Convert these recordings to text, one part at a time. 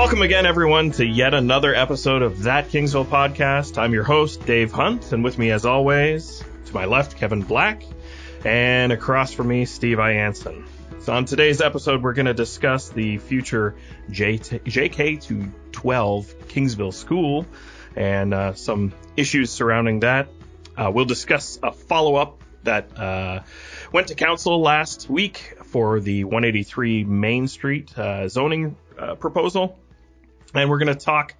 Welcome again, everyone, to yet another episode of That Kingsville Podcast. I'm your host, Dave Hunt, and with me, as always, to my left, Kevin Black, and across from me, Steve Ianson. So on today's episode, we're going to discuss the future JK to 12 Kingsville School and some issues surrounding that. We'll discuss a follow-up that went to council last week for the 183 Main Street zoning proposal. And we're going to talk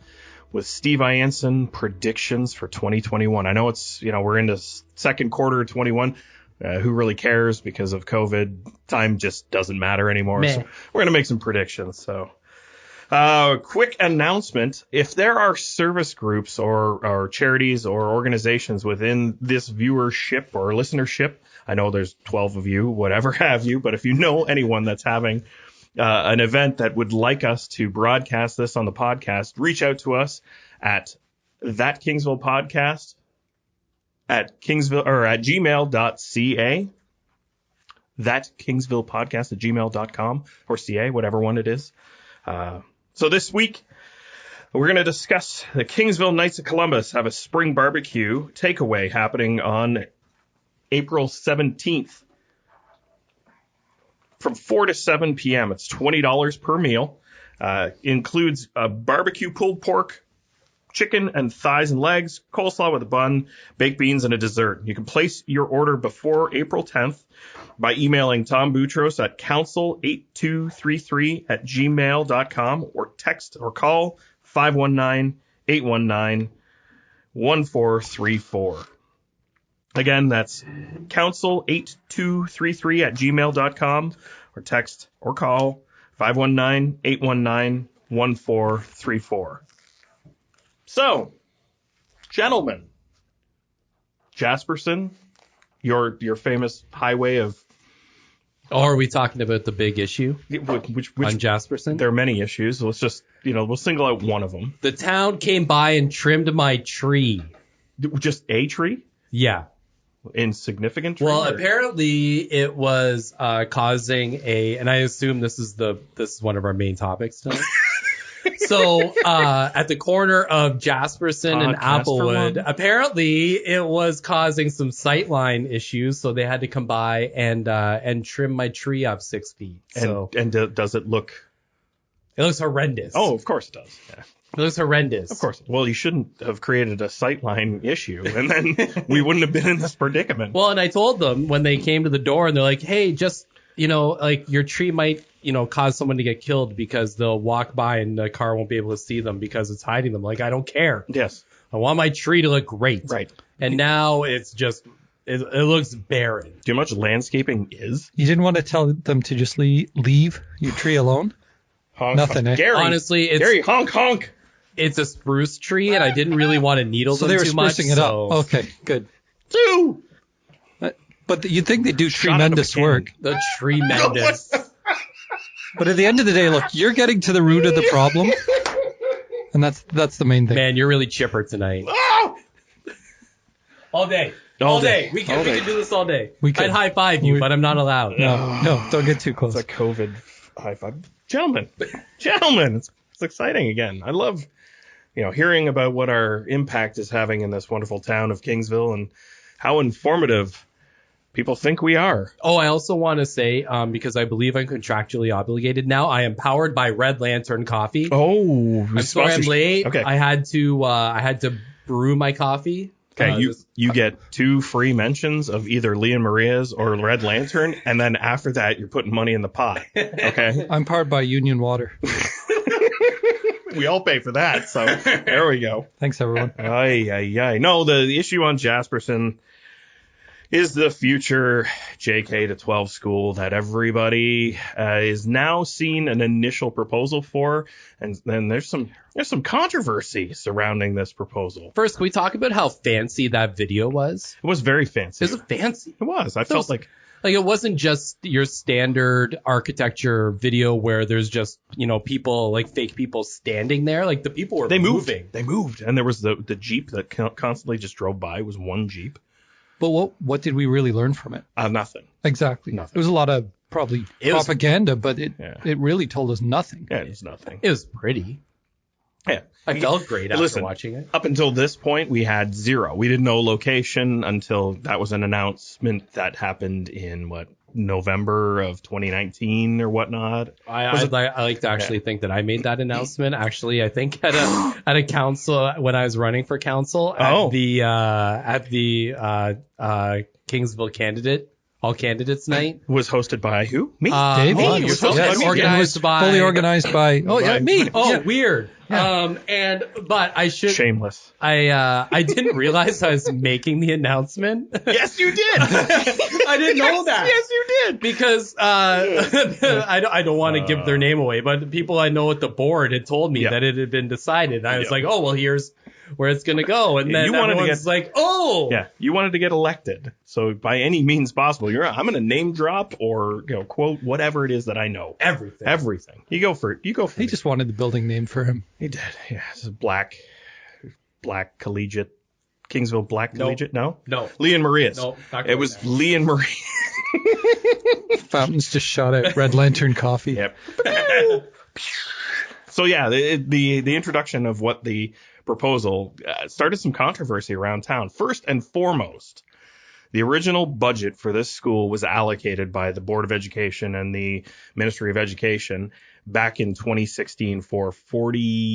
with Steve Ianson predictions for 2021. I know it's, we're into second quarter of 21. Who really cares because of COVID? Time just doesn't matter anymore. So we're going to make some predictions. So quick announcement. If there are service groups or charities or organizations within this viewership or listenership, I know there's 12 of you, whatever have you, but if you know anyone that's having an event that would like us to broadcast this on the podcast, reach out to us at That Kingsville Podcast at Kingsville or at gmail.ca. That Kingsville Podcast at gmail.com or CA, whatever one it is. So this week, we're going to discuss the Kingsville Knights of Columbus have a spring barbecue takeaway happening on April 17th. From 4 to 7 p.m. It's $20 per meal. Includes a barbecue pulled pork, chicken and thighs and legs, coleslaw with a bun, baked beans, and a dessert. You can place your order before April 10th by emailing Tom Boutros at council8233@gmail.com or text or call 519-819-1434. Again, that's council8233@gmail.com or text or call 519-819-1434. So, gentlemen, Jasperson, your famous highway of... Oh, are we talking about the big issue which on Jasperson? There are many issues. Let's just, we'll single out one of them. The town came by and trimmed my tree. Just a tree? Yeah. Insignificant tree? Well, apparently it was causing and I assume this is one of our main topics tonight. So at the corner of Jasperson and Applewood, apparently it was causing some sightline issues, so they had to come by and trim my tree up 6 feet. And does it look? It looks horrendous. Oh, of course it does. Yeah. It looks horrendous. Of course. Well, you shouldn't have created a sightline issue, and then we wouldn't have been in this predicament. Well, and I told them when they came to the door, and they're like, hey, just, your tree might, cause someone to get killed because they'll walk by and the car won't be able to see them because it's hiding them. Like, I don't care. Yes. I want my tree to look great. Right. And now it's just, it looks barren. Do you know how much landscaping is? You didn't want to tell them to just leave your tree alone? Honk, Nothing, honk. eh? Gary, honestly, Gary, honk, honk. It's a spruce tree, and I didn't really want to needle them too much. So they were sprucing it up. Okay, good. Two. But you'd think they do tremendous work. The tremendous. But at the end of the day, look, you're getting to the root of the problem, and that's the main thing. Man, you're really chipper tonight. Oh! All day. All day. We can do this all day. We I'd high five you, but I'm not allowed. No, don't get too close. It's a COVID high five. Gentlemen, it's exciting again. I love, hearing about what our impact is having in this wonderful town of Kingsville and how informative people think we are. Oh, I also want to say, because I believe I'm contractually obligated now, I am powered by Red Lantern Coffee. Oh, I'm sorry I'm late. Okay. I had to brew my coffee. Okay, you get 2 free mentions of either Leah Maria's or Red Lantern, and then after that, you're putting money in the pot. Okay? I'm powered by Union Water. We all pay for that, so there we go. Thanks, everyone. Ay. No, the issue on Jasperson is the future JK to 12 school that everybody is now seeing an initial proposal for, and then there's some controversy surrounding this proposal. First, can we talk about how fancy that video was? It was very fancy. It was fancy. It was. I felt like it wasn't just your standard architecture video where there's just, people, like fake people standing there. Like the people were moving. They moved. And there was the Jeep that constantly just drove by. It was one Jeep. But what did we really learn from it? Nothing. Exactly. Nothing. It was a lot of probably propaganda, but it really told us nothing. Yeah, it was nothing. It was pretty. Yeah. I felt great after Listen, watching it. Up until this point, we had zero. We didn't know location until that was an announcement that happened in November of 2019 or whatnot. I like to actually think that I made that announcement. Actually, I think at a council when I was running for council at the Kingsville All Candidates Night. Was hosted by who? Me? Dave? Me. Yes, Organized by fully organized by. Oh yeah, me. Oh, Yeah. weird. Yeah. But I should. Shameless. I didn't realize I was making the announcement. Yes, you did. I didn't know that. Yes, you did. Because I don't want to give their name away, but the people I know at the board had told me that it had been decided. And I was like, oh well, here's where it's gonna go. And then You wanted to everyone's like, oh, Yeah, you wanted to get elected. So by any means possible, I'm going to name drop or quote whatever it is that I know. Everything. You go for it. He me. just wanted the building named for him. He did. Yeah, this is Black Collegiate. Kingsville Black Collegiate? No? Lee and Maria's. No, not it was there. Lee and Maria. Fountains just shot out Red Lantern coffee. Yep. So yeah, the introduction of what the proposal started some controversy around town. First and foremost, the original budget for this school was allocated by the Board of Education and the Ministry of Education back in 2016 for 44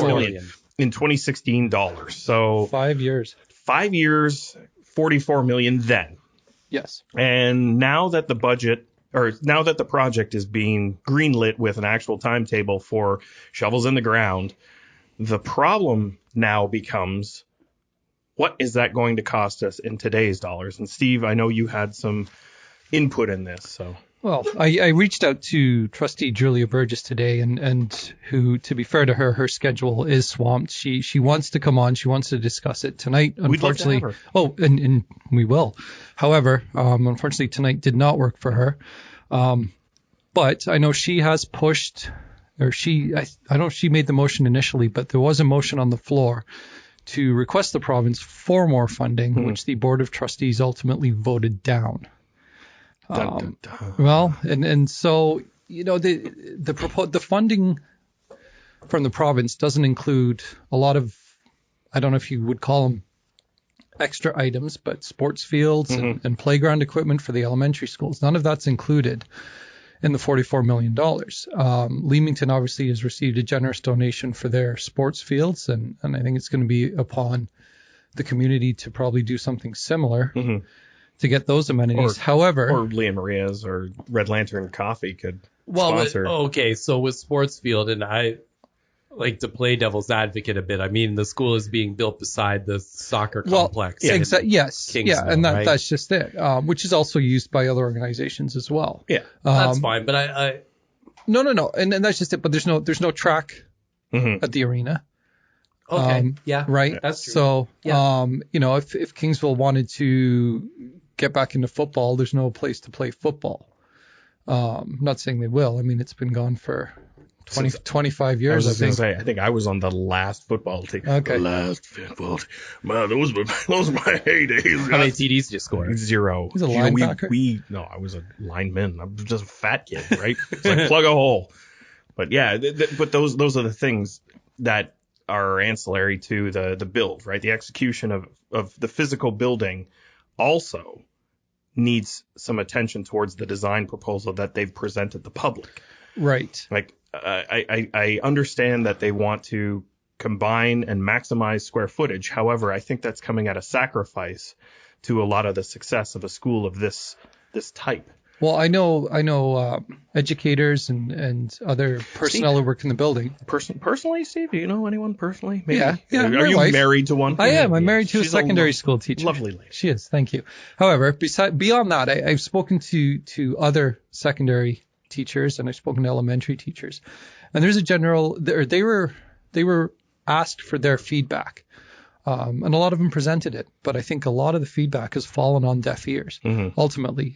million in 2016 dollars. So 5 years. 5 years, 44 million then. Yes. And now that the project is being greenlit with an actual timetable for shovels in the ground, the problem now becomes, what is that going to cost us in today's dollars? And Steve, I know you had some input in this, so. Well, I reached out to Trustee Julia Burgess today, and who, to be fair to her, her schedule is swamped. She wants to come on. She wants to discuss it tonight. Unfortunately, we'd love to have her. And we will. However, unfortunately, tonight did not work for her. But I know she has pushed, or I don't know if she made the motion initially, but there was a motion on the floor to request the province for more funding, which the Board of Trustees ultimately voted down. Dun, dun, dun. Well, and so, the funding from the province doesn't include a lot of, I don't know if you would call them extra items, but sports fields and playground equipment for the elementary schools. None of that's included in the $44 million. Leamington obviously has received a generous donation for their sports fields, and I think it's going to be upon the community to probably do something similar to get those amenities. However, or Lee and Maria's or Red Lantern Coffee could sponsor. Okay, so with sports field, and I like to play devil's advocate a bit. I mean, the school is being built beside the soccer complex. Yes, Kingsville, and right? that's just it. Which is also used by other organizations as well. Yeah, that's fine. But I no, and that's just it. But there's no track at the arena. Okay. Right. That's true. So, if Kingsville wanted to get back into football, there's no place to play football. I'm not saying they will. I mean, it's been gone for 25 years. I think I was on the last football team. Okay. The last football team. Man, those were my heydays. How many TDs did you score? 0. He's a linebacker? No, I was a lineman. I'm just a fat kid, right? It's like plug a hole. But yeah, but those are the things that are ancillary to the build, right? The execution of the physical building also needs some attention towards the design proposal that they've presented the public. Right. Like, I understand that they want to combine and maximize square footage. However, I think that's coming at a sacrifice to a lot of the success of a school of this type. Well, I know educators and other personnel who work in the building. Personally, Steve, do you know anyone personally? Maybe. Yeah. Are you married to one? I am. I'm married to a secondary school teacher. Lovely lady. She is. Thank you. However, beyond that, I've spoken to other secondary teachers and I've spoken to elementary teachers, and there's they were asked for their feedback. And a lot of them presented it, but I think a lot of the feedback has fallen on deaf ears. Ultimately,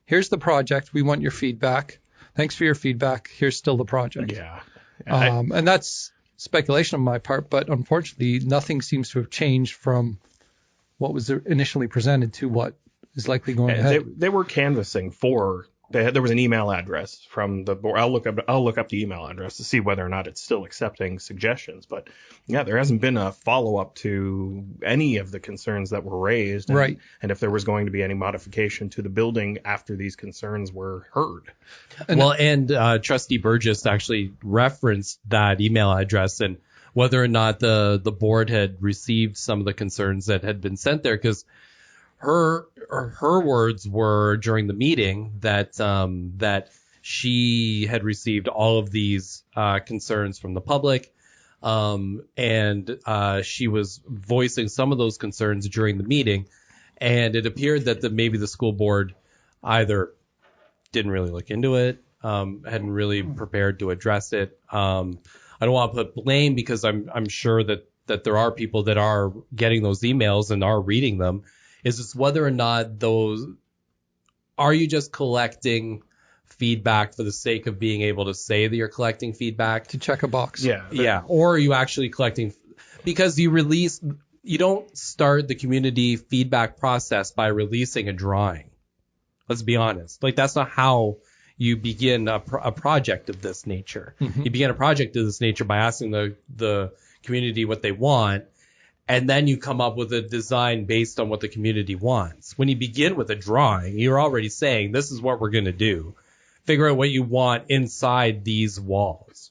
here's the project. We want your feedback. Thanks for your feedback. Here's still the project. Yeah. And that's speculation on my part, but unfortunately, nothing seems to have changed from what was initially presented to what is likely going ahead. They were canvassing for there was an email address from the board. I'll look up the email address to see whether or not it's still accepting suggestions. But yeah, there hasn't been a follow up to any of the concerns that were raised. Right. And if there was going to be any modification to the building after these concerns were heard. And Trustee Burgess actually referenced that email address and whether or not the board had received some of the concerns that had been sent there, because her words were during the meeting that she had received all of these concerns from the public, and she was voicing some of those concerns during the meeting, and it appeared that maybe the school board either didn't really look into it, hadn't really prepared to address it. I don't want to put blame, because I'm sure that there are people that are getting those emails and are reading them. Is just whether or not are you just collecting feedback for the sake of being able to say that you're collecting feedback? To check a box. Yeah. Or are you actually collecting, because you don't start the community feedback process by releasing a drawing. Let's be honest. Like, that's not how you begin a project of this nature. Mm-hmm. You begin a project of this nature by asking the community what they want, and then you come up with a design based on what the community wants. When you begin with a drawing, you're already saying, this is what we're going to do. Figure out what you want inside these walls.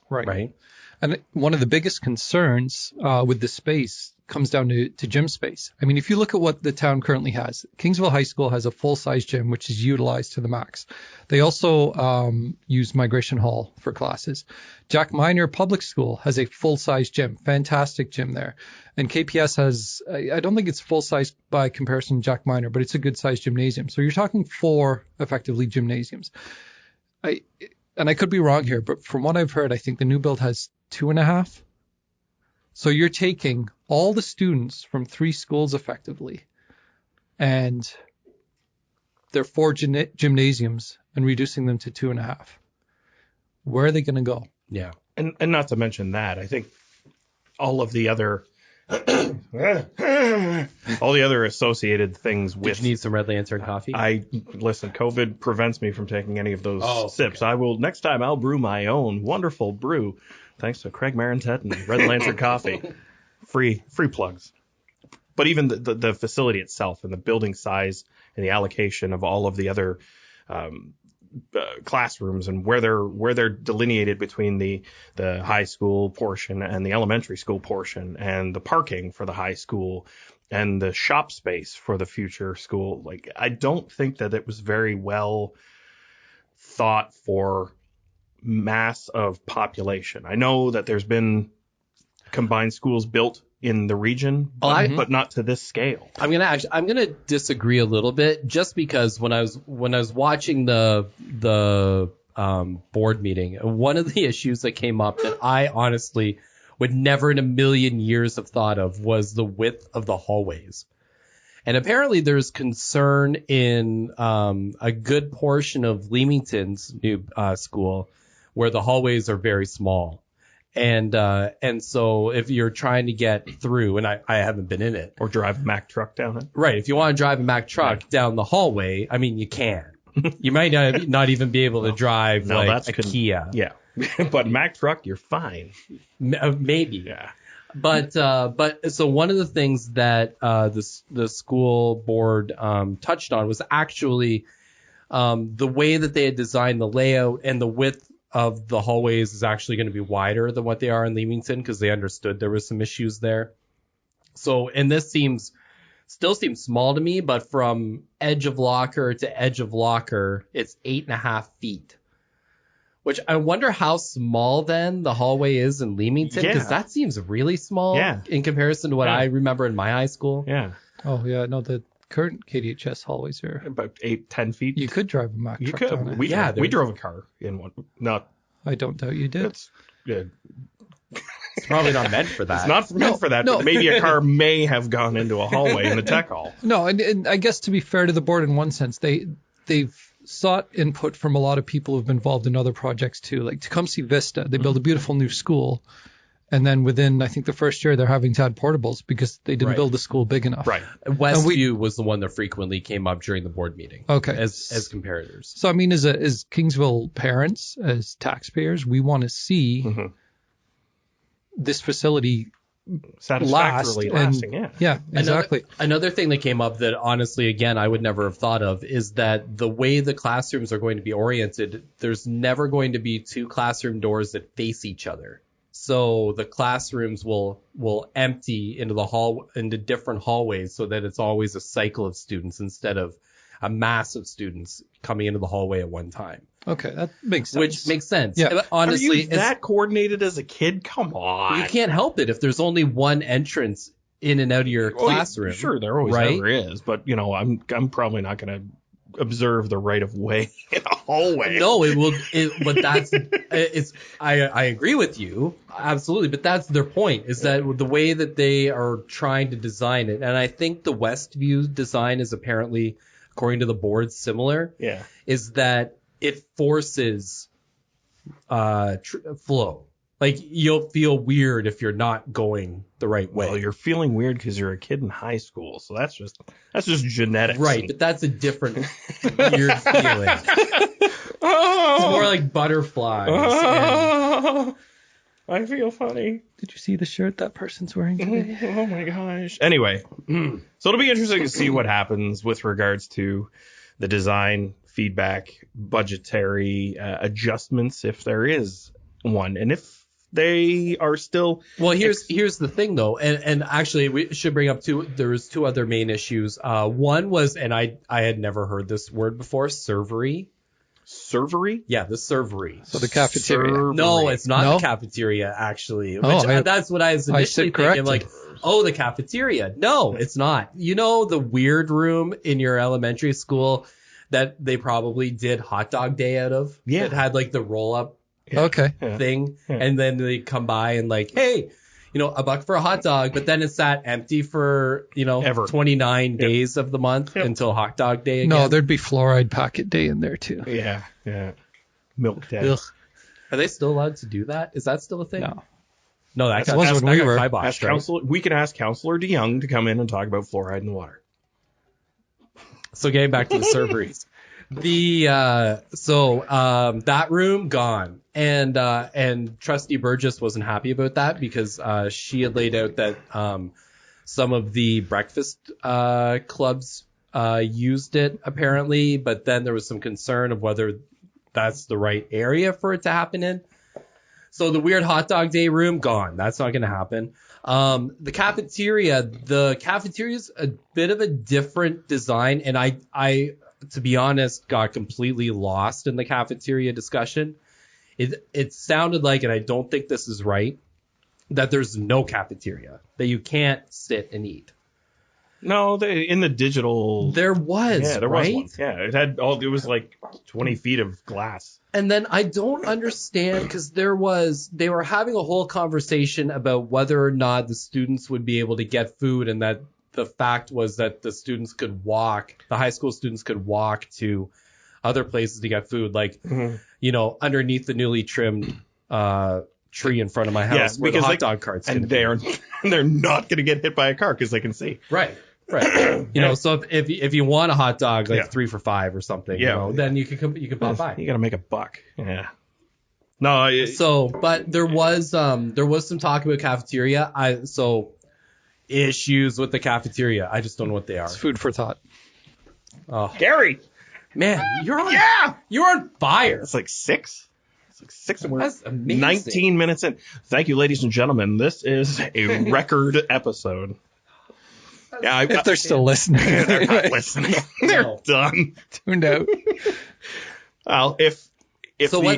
Right. And one of the biggest concerns with the space comes down to gym space. I mean, if you look at what the town currently has, Kingsville High School has a full-size gym, which is utilized to the max. They also use Migration Hall for classes. Jack Minor Public School has a full-size gym, fantastic gym there. And KPS has, I don't think it's full-size by comparison to Jack Minor, but it's a good-sized gymnasium. So you're talking 4 effectively gymnasiums. And I could be wrong here, but from what I've heard, I think the new build has 2.5. So you're taking all the students from 3 schools effectively, and they're 4 gymnasiums, and reducing them to 2.5. Where are they going to go? Yeah. And not to mention that, I think all of the other associated things with. Did you need some Red Lantern coffee? Listen, COVID prevents me from taking any of those sips. Okay. Next time I'll brew my own wonderful brew, thanks to Craig Marentet and Red Lantern Coffee. Free plugs. But even the facility itself and the building size and the allocation of all of the other classrooms and where they're delineated between the high school portion and the elementary school portion, and the parking for the high school and the shop space for the future school. Like, I don't think that it was very well thought for mass of population. I know that there's been combined schools built in the region, but not to this scale. I'm gonna disagree a little bit, just because when I was watching the board meeting, one of the issues that came up that I honestly would never in a million years have thought of was the width of the hallways. And apparently there's concern in a good portion of Leamington's new school where the hallways are very small. And so if you're trying to get through, and I haven't been in it. Or drive a Mack truck down it. Right. If you want to drive a Mack truck down the hallway, I mean, you can. You might not even be able to drive a Kia. Yeah. But Mack truck, you're fine. Maybe. Yeah. But so one of the things that the school board touched on was actually the way that they had designed the layout, and the width of the hallways is actually going to be wider than what they are in Leamington, because they understood there was some issues there. So, and this still seems small to me, but from edge of locker to edge of locker, it's 8.5 feet. Which I wonder how small then the hallway is in Leamington, because that seems really small in comparison to what I remember in my high school. Yeah. Oh, yeah. No, the current KDHS hallways are about 8-10 feet. You could drive a Mack truck down it. We drove a car in one. Not. I don't doubt you did. It's good. It's probably not meant for that. It's not meant for that. No. But maybe a car may have gone into a hallway in the tech hall. No, and I guess to be fair to the board in one sense, they've sought input from a lot of people who've been involved in other projects too. Like Tecumseh Vista, they built a beautiful new school, And then within, I think, the first year, they're having to add portables because they didn't build the school big enough. Right. Westview was the one that frequently came up during the board meeting. Okay. As comparators. So, I mean, as Kingsville parents, as taxpayers, we want to see this facility satisfactorily lasting. Yeah, exactly. Another thing that came up that honestly, again, I would never have thought of is that the way the classrooms are going to be oriented, there's never going to be two classroom doors that face each other. So the classrooms will empty into different hallways so that it's always a cycle of students instead of a mass of students coming into the hallway at one time. Okay, that makes sense. Which makes sense. Yeah. But honestly, are you that coordinated as a kid? Come on. You can't help it if there's only one entrance in and out of your classroom. Sure, there always ever is, but I'm probably not going to observe the right of way in a hallway. No, but that's it's. I agree with you absolutely, but that's their point is that the way that they are trying to design it, and I think the Westview design is apparently, according to the board, similar. Yeah, is that it forces flow. Like you'll feel weird if you're not going the right way. Well, you're feeling weird because you're a kid in high school, so that's just genetics. Right, but that's a different weird feeling. It's more like butterflies. I feel funny. Did you see the shirt that person's wearing today? Oh my gosh. Anyway, so it'll be interesting to see what happens with regards to the design, feedback, budgetary adjustments, if there is one, and if they are still. Well, here's the thing though, and actually we should bring up there was two other main issues. One was, and I had never heard this word before, servery. Servery? Yeah, the servery. So the cafeteria. Servery. No, it's not the cafeteria actually. That's what I was initially thinking. Corrected. Like, the cafeteria. No, it's not. You know the weird room in your elementary school that they probably did hot dog day out of? Yeah. It had like the roll up. Okay. Thing, Yeah. and then they come by and like, hey, $1 for a hot dog, but then it's sat empty for Ever. 29 days of the month until hot dog day again. No, there'd be fluoride packet day in there too. Yeah. Milk day. Ugh. Are they still allowed to do that? Is that still a thing? No, that was when we were. kiboshed, right? We can ask Counselor DeYoung to come in and talk about fluoride in the water. So getting back to the serveries. That room gone, and Trustee Burgess wasn't happy about that because she had laid out that some of the breakfast clubs used it apparently, but then there was some concern of whether that's the right area for it to happen in. So the weird hot dog day room gone. That's not going to happen. The cafeteria is a bit of a different design, and I to be honest, got completely lost in the cafeteria discussion. It sounded like, and I don't think this is right, that there's no cafeteria, that you can't sit and eat. No, in the digital. There was, yeah, there right? was one. Yeah, it was like 20 feet of glass. And then I don't understand because they were having a whole conversation about whether or not the students would be able to get food, and that the fact was that the high school students could walk to other places to get food, like, underneath the newly trimmed tree in front of my house where the hot dog carts and they're not going to get hit by a car because they can see. Right. So if you want a hot dog, like 3 for $5 or something, then you can pop by. You got to make a buck. Yeah. No. But there was some talk about cafeteria. Issues with the cafeteria. I just don't know what they are. It's food for thought. Oh, Gary, man, you're on fire. It's like 6. It's like 6 and we're That's amazing. 19 minutes in. Thank you, ladies and gentlemen. This is a record episode. Yeah, If they're still listening. They're not listening. They're done. Tuned out. Well,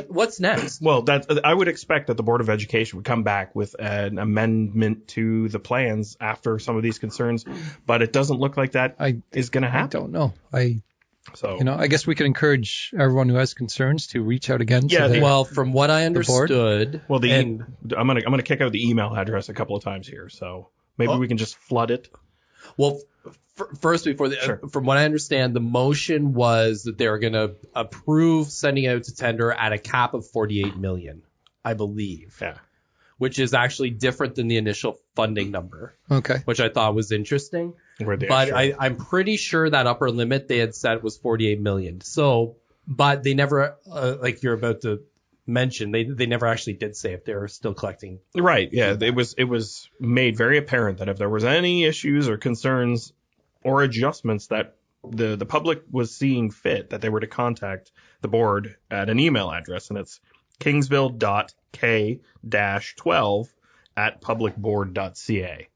what's next? Well, I would expect that the Board of Education would come back with an amendment to the plans after some of these concerns, but it doesn't look like that is going to happen. I don't know. I guess we could encourage everyone who has concerns to reach out again. From what I understood, I'm gonna kick out the email address a couple of times here, so maybe we can just flood it. Well, first, from what I understand, the motion was that they were going to approve sending out to tender at a cap of $48 million, I believe. Yeah. which is actually different than the initial funding number. Okay. Which I thought was interesting. But I'm pretty sure that upper limit they had set was 48 million. So, but they never, like you're about to mention, they never actually did say if they were still collecting. Right. Yeah. It was made very apparent that if there was any issues or concerns or adjustments that the public was seeing fit, that they were to contact the board at an email address, and it's kingsville.k-12@publicboard.ca.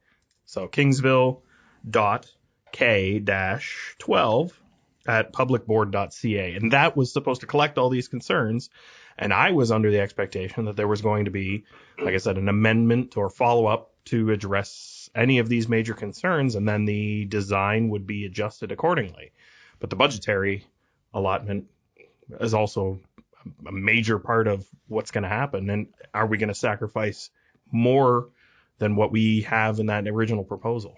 So kingsville.k-12@publicboard.ca. And that was supposed to collect all these concerns. And I was under the expectation that there was going to be, like I said, an amendment or follow-up to address any of these major concerns, and then the design would be adjusted accordingly. But the budgetary allotment is also a major part of what's going to happen. And are we going to sacrifice more than what we have in that original proposal?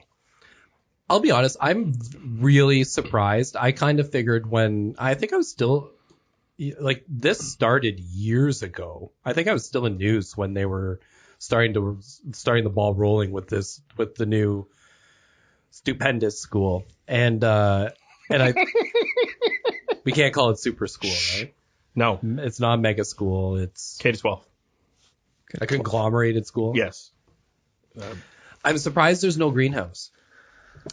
I'll be honest, I'm really surprised. I kind of figured I think I was still, like, this started years ago. I think I was still in news when they were starting the ball rolling with the new stupendous school. And we can't call it super school, right? No. It's not a mega school. It's K-12. A conglomerated school. Yes. I'm surprised there's no greenhouse.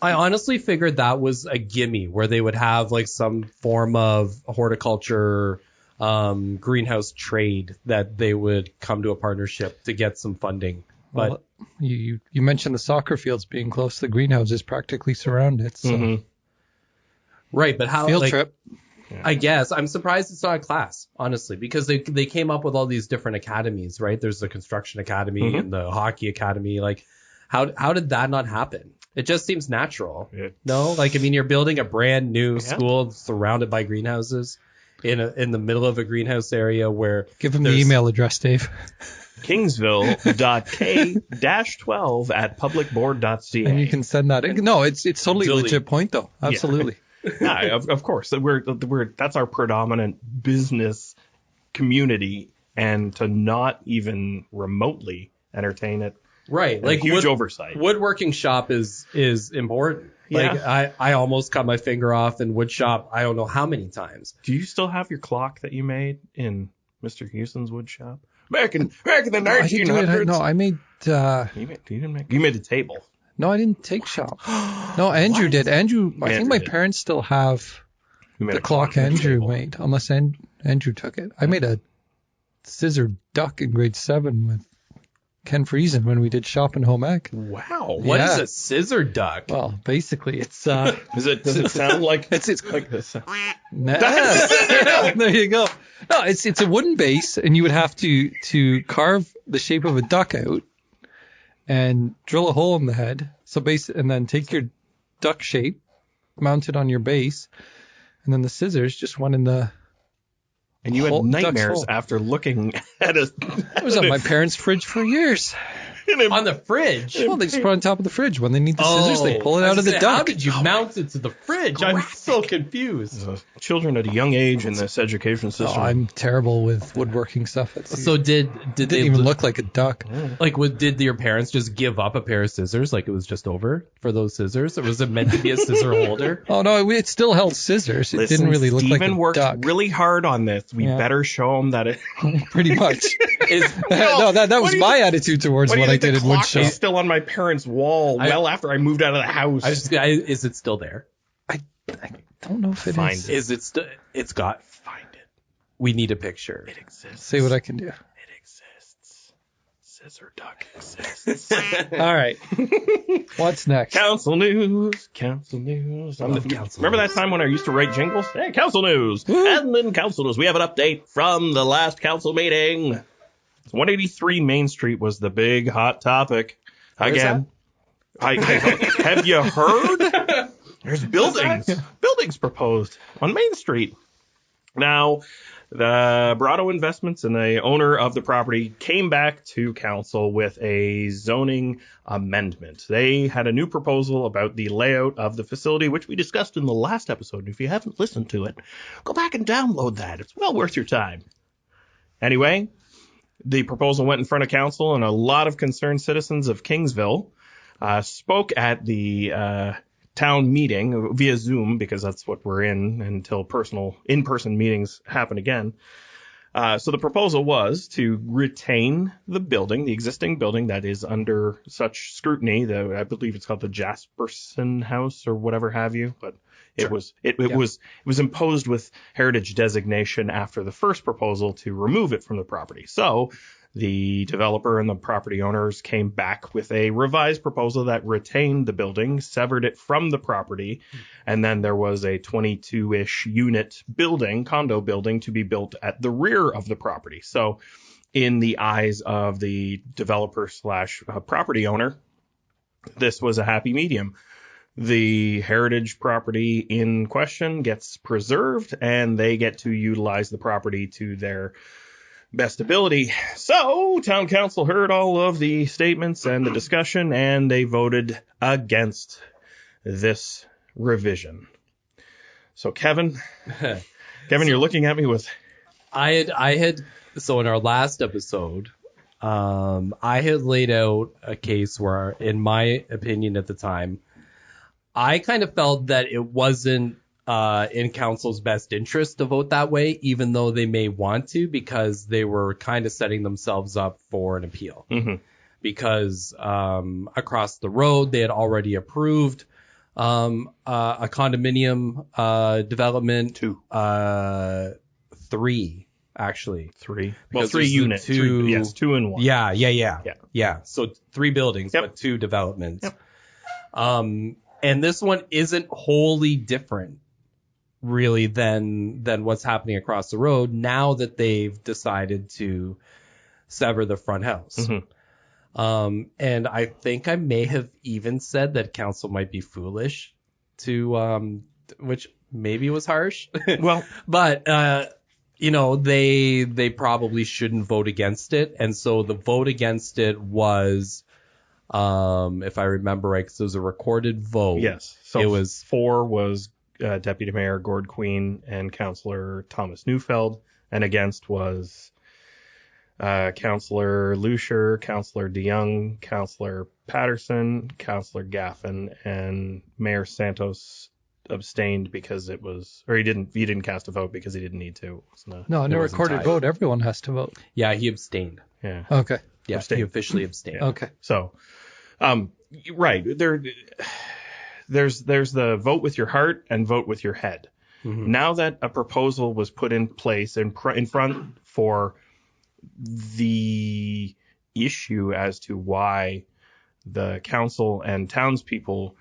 I honestly figured that was a gimme where they would have like some form of horticulture greenhouse trade that they would come to a partnership to get some funding. But well, you mentioned the soccer fields being close. The greenhouses practically surround it. So. Right, but how field trip? I guess I'm surprised it's not a class, honestly, because they came up with all these different academies, right? There's the construction academy and the hockey academy. Like, how did that not happen? It just seems natural. No, like, I mean, you're building a brand new school surrounded by greenhouses in the middle of a greenhouse area where. Give them the email address, Dave. Kingsville.k-12@publicboard.ca. And you can send that in. No, it's totally a legit point, though. Absolutely. Yeah, of course. That's our predominant business community, and to not even remotely entertain it. Right. Like huge oversight. Woodworking shop is important. Yeah. Like I almost cut my finger off in wood shop. I don't know how many times. Do you still have your clock that you made in Mr. Houston's wood shop? Back in the 1900s. No, I made. You made the table. No, I didn't take shop. No, Andrew did. Andrew, I think my parents still have the clock Andrew made, unless Andrew took it. I made a scissor duck in grade 7 with Ken Friesen when we did shop in home ec. Wow. What is a scissor duck? Well, basically it's does it sound like it's like this? There you go. No, it's a wooden base, and you would have to carve the shape of a duck out and drill a hole in the head. And then take your duck shape, mount it on your base, and then the scissors just went in the. And you had nightmares after looking at it. It was on my parents' fridge for years. On the fridge? Well, they just put it on top of the fridge. When they need the scissors, they pull it out of the duck. How did you mount it to the fridge? I'm so confused. Children at a young age in this education system. Oh, I'm terrible with woodworking stuff. So did didn't even look like a duck. Like, did your parents just give up a pair of scissors? Like, it was just over for those scissors? Or was it meant to be a scissor holder? Oh, no, it still held scissors. It didn't really look like a duck. Steven worked really hard on this. We better show him that it... Pretty much. That was my attitude towards what I did in wood shop. It's still on my parents' wall well after I moved out of the house. Is it still there? I don't know if it is. Is it still? It's got. Find it. We need a picture. It exists. See what I can do. It exists. Scissor duck exists. All right. What's next? Council news. Remember that time when I used to write jingles? Hey, council news. And then council news. We have an update from the last council meeting. 183 Main Street was the big hot topic. Again, have you heard? There's buildings proposed on Main Street. Now, the Brado Investments and the owner of the property came back to council with a zoning amendment. They had a new proposal about the layout of the facility, which we discussed in the last episode. If you haven't listened to it, go back and download that. It's well worth your time. Anyway, The proposal went in front of council, and a lot of concerned citizens of Kingsville spoke at the town meeting via Zoom, because that's what we're in until in-person meetings happen again. So the proposal was to retain the existing building that is under such scrutiny. I believe it's called the Jasperson House or whatever have you, but it was imposed with heritage designation after the first proposal to remove it from the property. So the developer and the property owners came back with a revised proposal that retained the building, severed it from the property, and then there was a 22-ish unit condo building to be built at the rear of the property. So in the eyes of the developer / property owner, this was a happy medium. The heritage property in question gets preserved, and they get to utilize the property to their best ability. So town council heard all of the statements and the discussion, and they voted against this revision. So Kevin, you're looking at me with... So in our last episode, I had laid out a case where, in my opinion at the time, I kind of felt that it wasn't in council's best interest to vote that way, even though they may want to, because they were kind of setting themselves up for an appeal. Mm-hmm. Because across the road, they had already approved a condominium development. Three, actually. Three. Well, 3 units. Two and one. Yeah. So 3 buildings, but 2 developments. Yep. And this one isn't wholly different, really, than what's happening across the road now that they've decided to sever the front house. Mm-hmm. And I think I may have even said that council might be foolish to, which maybe was harsh. Well, but, they probably shouldn't vote against it. And so the vote against it was, if I remember right, because it was a recorded vote. Yes. So it was 4 was Deputy Mayor Gord Queen and Councillor Thomas Neufeld, and against was Councillor Lucier, Councillor DeYoung, Councillor Patterson, Councillor Gaffin, and Mayor Santos abstained because it was, or he didn't cast a vote because he didn't need to. No, in a recorded vote, everyone has to vote. Yeah, he abstained. Yeah. Okay. Yeah, abstained. He officially abstained. Yeah. Okay. So, right there's the vote with your heart and vote with your head. Mm-hmm. Now that a proposal was put in place in front for the issue as to why the council and townspeople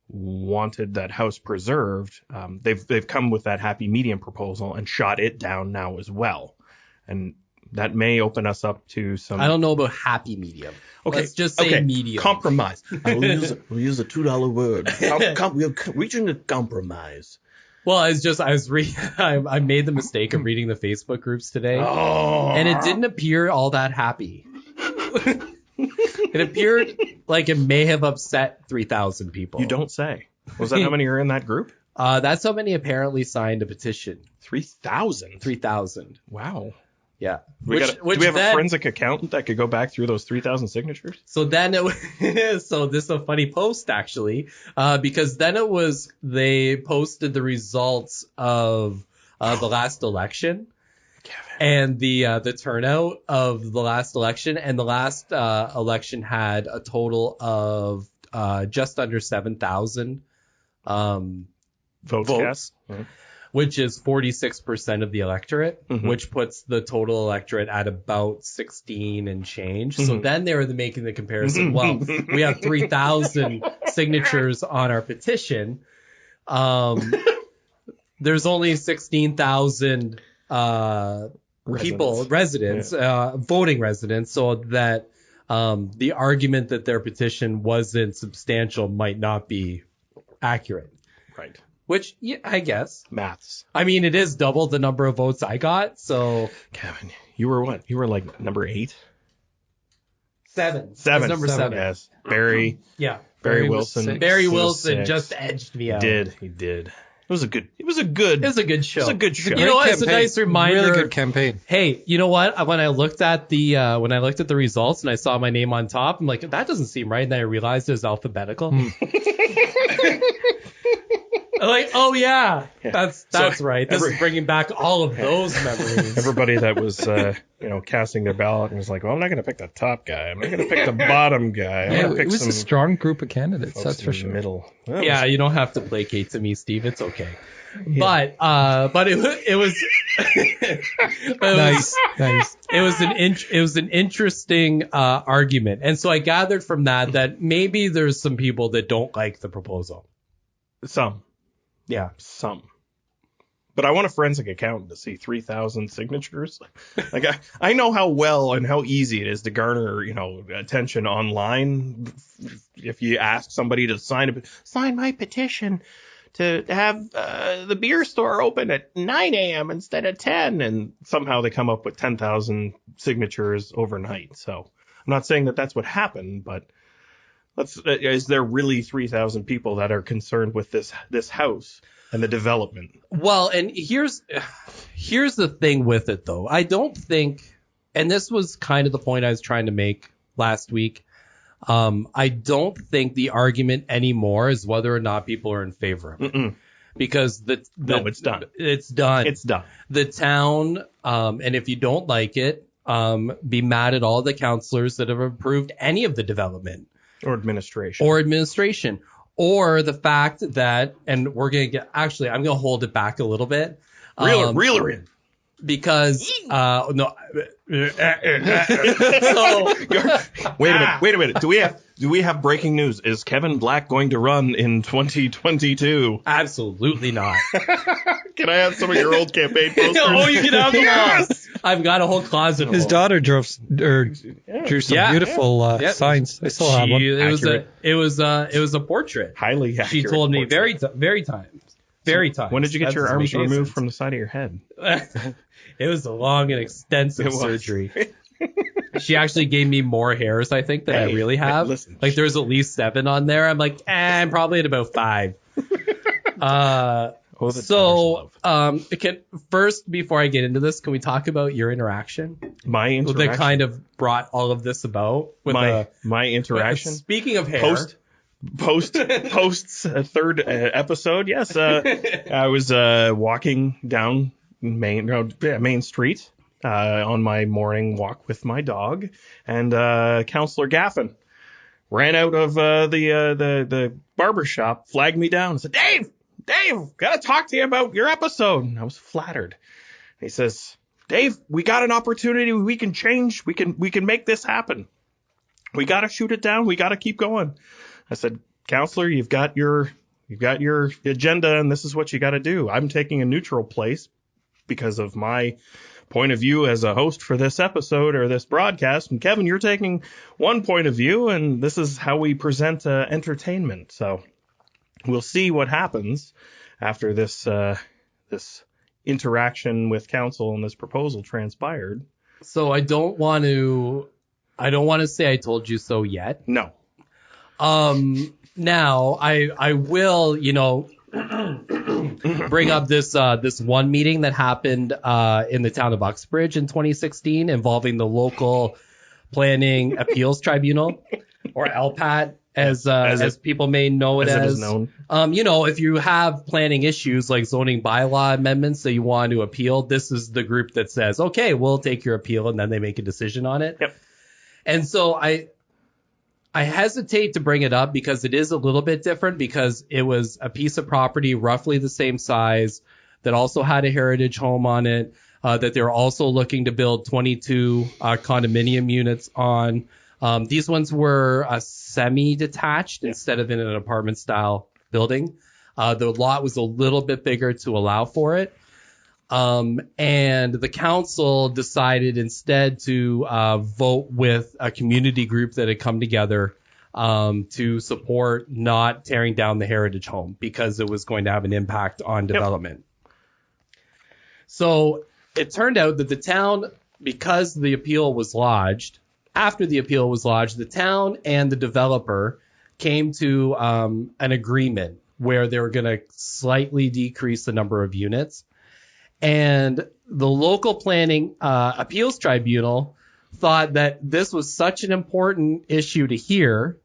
wanted that house preserved, they've come with that happy medium proposal and shot it down now as well. And that may open us up to some... I don't know about happy medium. Okay. Let's just say medium. Compromise. We'll use a $2 word. We're reaching a compromise. Well, I made the mistake of reading the Facebook groups today, and it didn't appear all that happy. It appeared like it may have upset 3,000 people. You don't say. Was that how many are in that group? That's how many apparently signed a petition. 3,000? 3,000. Wow. Yeah. Do we have a forensic accountant that could go back through those 3,000 signatures? So then so this is a funny post, actually, because then they posted the results of the last election. Kevin. And the turnout of the last election, and the last election had a total of just under 7,000 votes cast. Mm-hmm. Which is 46% of the electorate, mm-hmm. which puts the total electorate at about 16 and change. Mm-hmm. So then they were making the comparison. Well, we have 3,000 signatures on our petition. There's only 16,000 residents, voting residents, so that the argument that their petition wasn't substantial might not be accurate. Right. Which, yeah, I guess. Maths. I mean, it is double the number of votes I got, so... Kevin, you were what? You were like number 8? 7. Number 7. Yes. Barry. Yeah. Barry Wilson. Barry Wilson just edged me out. He did. It was a good It was a good show. It was a good show. You know what? It's a nice reminder. Really good campaign. Hey, you know what? When I looked at the results and I saw my name on top, I'm like, that doesn't seem right. And then I realized it was alphabetical. I'm like, oh yeah. That's right. This is bringing back all of those memories. Everybody that was casting their ballot and was like, well, I'm not going to pick the top guy. I'm not going to pick the bottom guy. I'm Yeah, gonna pick it was some a strong group of candidates, folks that's in for the sure. middle. Well, Yeah, you don't have to placate to me, Steve. It's okay. But it was Nice. it was an interesting argument, and so I gathered from that maybe there's some people that don't like the proposal. Some. Yeah, some. But I want a forensic accountant to see 3,000 signatures. Like I know how well and how easy it is to garner, attention online. If you ask somebody to sign my petition to have the beer store open at 9 a.m. instead of 10, and somehow they come up with 10,000 signatures overnight. So I'm not saying that that's what happened, but is there really 3,000 people that are concerned with this house and the development? Well, and here's the thing with it, though. I don't think, and this was kind of the point I was trying to make last week, I don't think the argument anymore is whether or not people are in favor of it. Mm-mm. Because No, it's done. It's done. It's done. The town, and if you don't like it, be mad at all the councillors that have approved any of the development. Or administration. Or the fact that, and we're going to I'm going to hold it back a little bit. Reel her in. Because, no. So, wait a minute. Do we have breaking news? Is Kevin Black going to run in 2022? Absolutely not. Can I have some of your old campaign posters? Oh, you can have them all. I've got a whole closet of His them. daughter drew some beautiful signs. I still have one. It was a portrait. Highly accurate. She told me portrait. very times. When did you get your That's arms what she removed said. from the side of your head? It was a long and extensive surgery. She actually gave me more hairs, I think, than I really have. Listen. Like, there's at least 7 on there. I'm like, I'm probably at about 5. First, before I get into this, can we talk about your interaction? My interaction? That kind of brought all of this about. With my interaction? Speaking of hair. Post's third episode, yes. I was walking down Main Street on my morning walk with my dog, and Councillor Gaffin ran out of the barber shop, flagged me down, and said, Dave, gotta talk to you about your episode. And I was flattered. He says, Dave, we got an opportunity. We can change. We can make this happen. We gotta shoot it down. We gotta keep going. I said, Counselor, you've got your agenda, and this is what you got to do. I'm taking a neutral place because of my point of view as a host for this episode or this broadcast. And Kevin, you're taking one point of view, and this is how we present entertainment. So we'll see what happens after this interaction with council and this proposal transpired. So I don't want to say I told you so yet. No. Now I will, bring up this one meeting that happened in the town of Uxbridge in 2016 involving the local planning appeals tribunal, or LPAT as people may know it as. It is known. If you have planning issues like zoning bylaw amendments that you want to appeal, this is the group that says, okay, we'll take your appeal, and then they make a decision on it. Yep. And so I hesitate to bring it up because it is a little bit different, because it was a piece of property roughly the same size that also had a heritage home on it, that they were also looking to build 22 condominium units on. These ones were semi-detached instead of in an apartment style building. The lot was a little bit bigger to allow for it. And the council decided instead to vote with a community group that had come together to support not tearing down the heritage home because it was going to have an impact on development. So it turned out that the town, because the appeal was lodged, after the appeal was lodged, the town and the developer came to an agreement where they were going to slightly decrease the number of units. And the local planning appeals tribunal thought that this was such an important issue to hear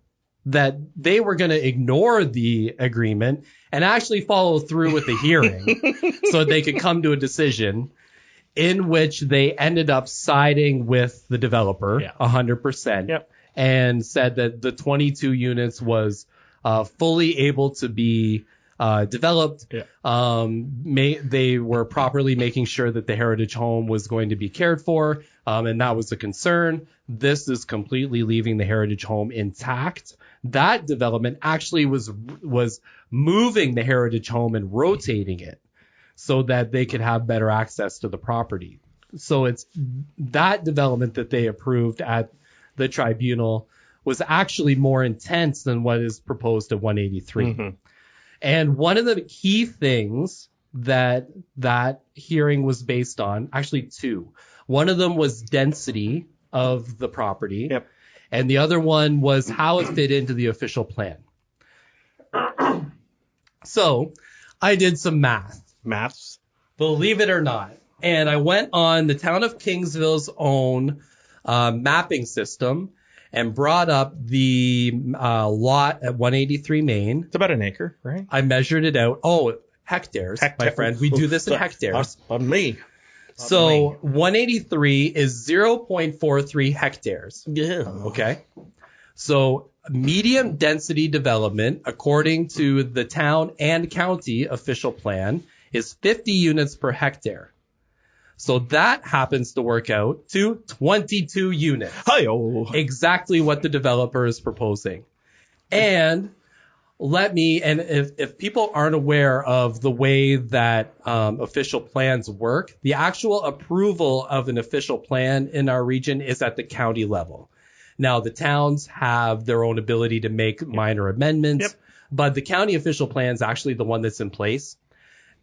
that they were going to ignore the agreement and actually follow through with the hearing so they could come to a decision, in which they ended up siding with the developer 100%. Yep. And said that the 22 units was fully able to be developed. Yeah. They were properly making sure that the heritage home was going to be cared for, and that was a concern. This is completely leaving the heritage home intact. That development actually was moving the heritage home and rotating it so that they could have better access to the property. So it's that development that they approved at the tribunal was actually more intense than what is proposed at 183. Mm-hmm. And one of the key things that hearing was based on, actually two. One of them was density of the property. Yep. And the other one was how it fit into the official plan. So I did some maths, believe it or not. And I went on the town of Kingsville's own mapping system and brought up the lot at 183 Main. It's about an acre, right? I measured it out. Oh, hectares, my friend. We do this in hectares. On me. So 183 is 0.43 hectares. Yeah. Okay. So medium density development, according to the town and county official plan, is 50 units per hectare. So that happens to work out to 22 units. Hi-yo. Exactly what the developer is proposing. And if people aren't aware of the way that official plans work, the actual approval of an official plan in our region is at the county level. Now, the towns have their own ability to make minor amendments, but the county official plan is actually the one that's in place.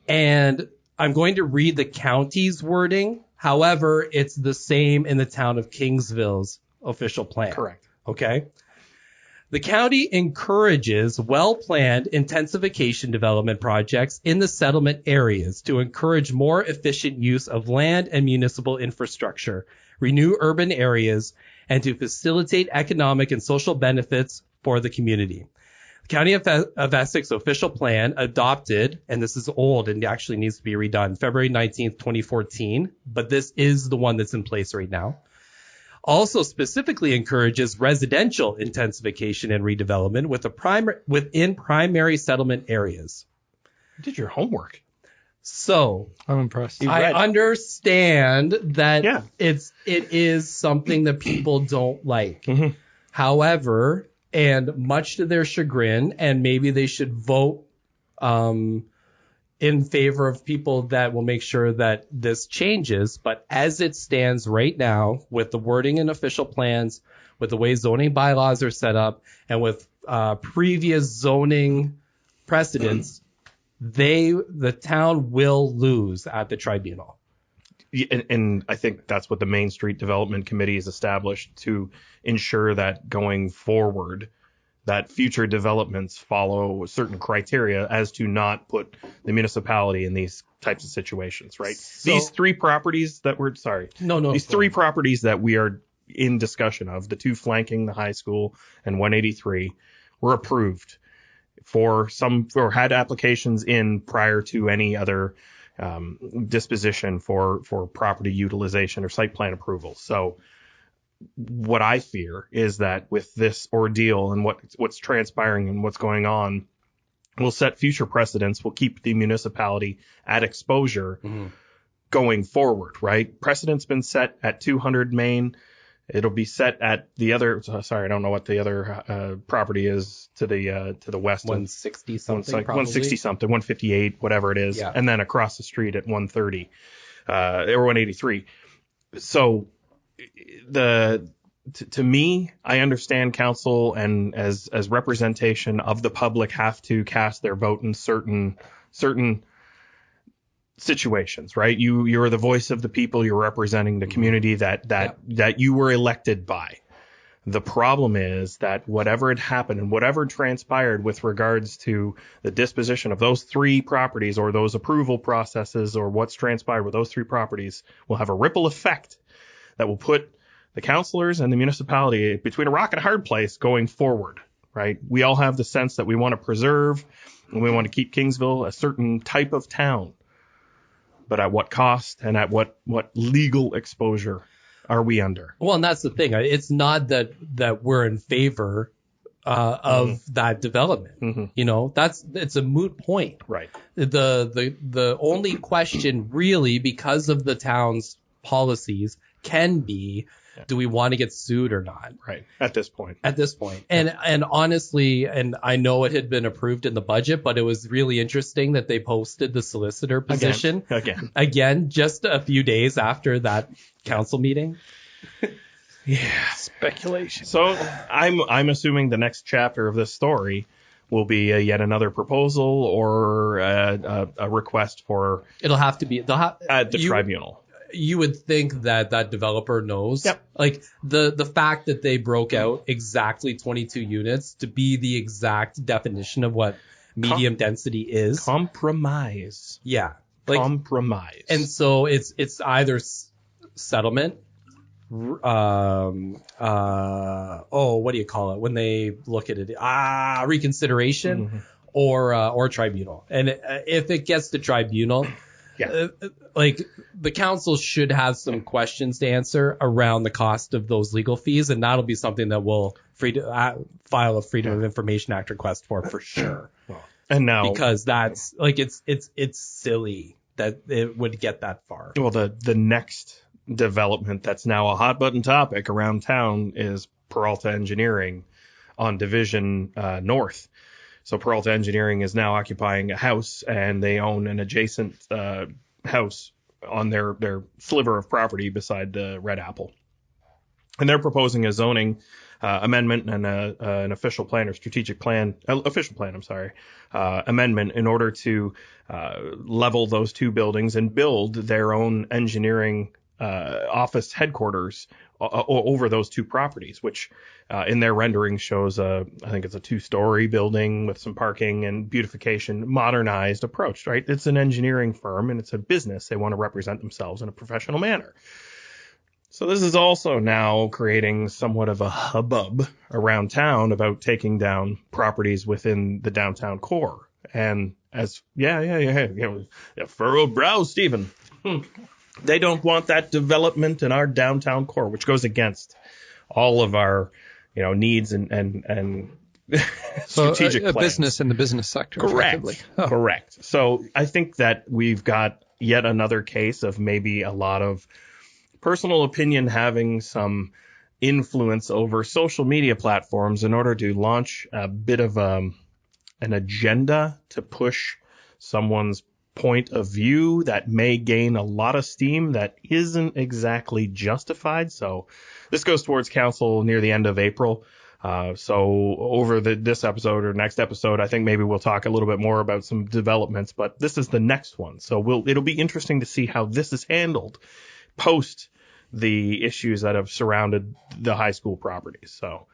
And I'm going to read the county's wording. However, it's the same in the town of Kingsville's official plan. Correct. Okay. The county encourages well-planned intensification development projects in the settlement areas to encourage more efficient use of land and municipal infrastructure, renew urban areas, and to facilitate economic and social benefits for the community. The County of Essex official plan adopted, and this is old and actually needs to be redone, February 19th, 2014, but this is the one that's in place right now. Also specifically encourages residential intensification and redevelopment within primary settlement areas. You did your homework. So I'm impressed. I understand that it is something that people don't like. Mm-hmm. However, and much to their chagrin, and maybe they should vote in favor of people that will make sure that this changes. But as it stands right now, with the wording in official plans, with the way zoning bylaws are set up, and with previous zoning precedents, the town will lose at the tribunal. And I think that's what the Main Street Development Committee is established to ensure that going forward, that future developments follow certain criteria as to not put the municipality in these types of situations, right? So, these three properties that three properties that we are in discussion of, the two flanking the high school and 183, were approved or had applications in prior to any other disposition for property utilization or site plan approval. So what I fear is that with this ordeal and what's transpiring and what's going on, will set future precedents, will keep the municipality at exposure going forward, right? Precedent's been set at 200 Main. It'll be set at the other, I don't know what the other property is to the west. 160 something, like 160 something, 158, whatever it is. Yeah. And then across the street at 130, or 183. So to me, I understand council and as representation of the public have to cast their vote in certain situations, right? You're the voice of the people. You're representing the community that you were elected by. The problem is that whatever had happened and whatever transpired with regards to the disposition of those 3 properties or those approval processes or what's transpired with those 3 properties will have a ripple effect that will put the councilors and the municipality between a rock and a hard place going forward, right? We all have the sense that we want to preserve and we want to keep Kingsville a certain type of town. But at what cost and at what legal exposure are we under? Well, and that's the thing. It's not that we're in favor of that development. Mm-hmm. You know, it's a moot point. Right. The only question really, because of the town's policies, can be, do we want to get sued or not? Right. At this point. And honestly, and I know it had been approved in the budget, but it was really interesting that they posted the solicitor position again just a few days after that council meeting. Yeah. Speculation. So I'm assuming the next chapter of this story will be yet another proposal or a request for It'll have to be at the tribunal. You would think that developer knows. Yep. Like the fact that they broke out exactly 22 units to be the exact definition of what medium density is. Compromise. Yeah. Compromise. And so it's either settlement. What do you call it when they look at it? Reconsideration or tribunal. And if it gets to tribunal, like the council should have some questions to answer around the cost of those legal fees, and that'll be something that we'll file a Freedom of Information Act request for sure. And now, because that's like it's silly that it would get that far. Well, the next development that's now a hot button topic around town is Peralta Engineering on Division North. So Peralta Engineering is now occupying a house, and they own an adjacent house on their sliver of property beside the Red Apple. And they're proposing a zoning amendment and an official plan or amendment in order to level those 2 buildings and build their own engineering office headquarters over those 2 properties, which in their rendering shows I think it's a 2-story building with some parking and beautification, modernized approach, right? It's an engineering firm and it's a business. They want to represent themselves in a professional manner. So this is also now creating somewhat of a hubbub around town about taking down properties within the downtown core. And as furrowed brow, Stephen. They don't want that development in our downtown core, which goes against all of our, needs and strategic a plans. Business in the business sector. Correct. So I think that we've got yet another case of maybe a lot of personal opinion having some influence over social media platforms in order to launch a bit of an agenda to push someone's point of view that may gain a lot of steam that isn't exactly justified. So this goes towards council near the end of April. So over this episode or next episode, I think maybe we'll talk a little bit more about some developments, but this is the next one. So it'll be interesting to see how this is handled post the issues that have surrounded the high school properties. So,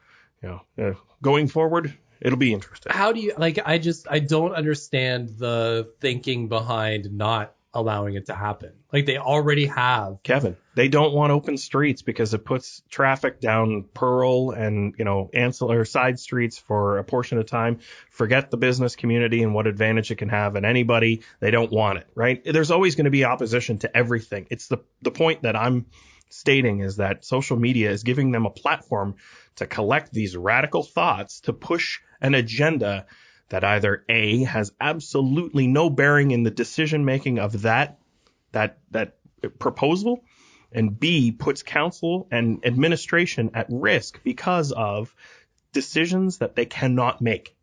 going forward, it'll be interesting. How do you I don't understand the thinking behind not allowing it to happen. Like they already have. Kevin, they don't want open streets because it puts traffic down Pearl and, ancillary side streets for a portion of time. Forget the business community and what advantage it can have and anybody. They don't want it, right? There's always going to be opposition to everything. It's the point that I'm stating is that social media is giving them a platform to collect these radical thoughts to push an agenda that either A, has absolutely no bearing in the decision making of that proposal, and B, puts council and administration at risk because of decisions that they cannot make,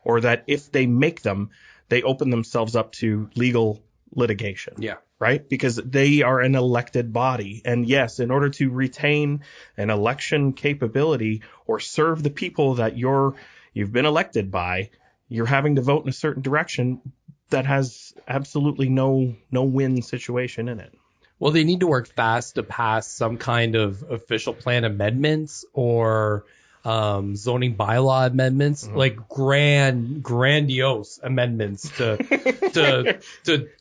or that if they make them, they open themselves up to legal litigation. Yeah. Right? Because they are an elected body. And yes, in order to retain an election capability or serve the people that you've been elected by, you're having to vote in a certain direction that has absolutely no win situation in it. Well, they need to work fast to pass some kind of official plan amendments or zoning bylaw amendments, like grandiose amendments to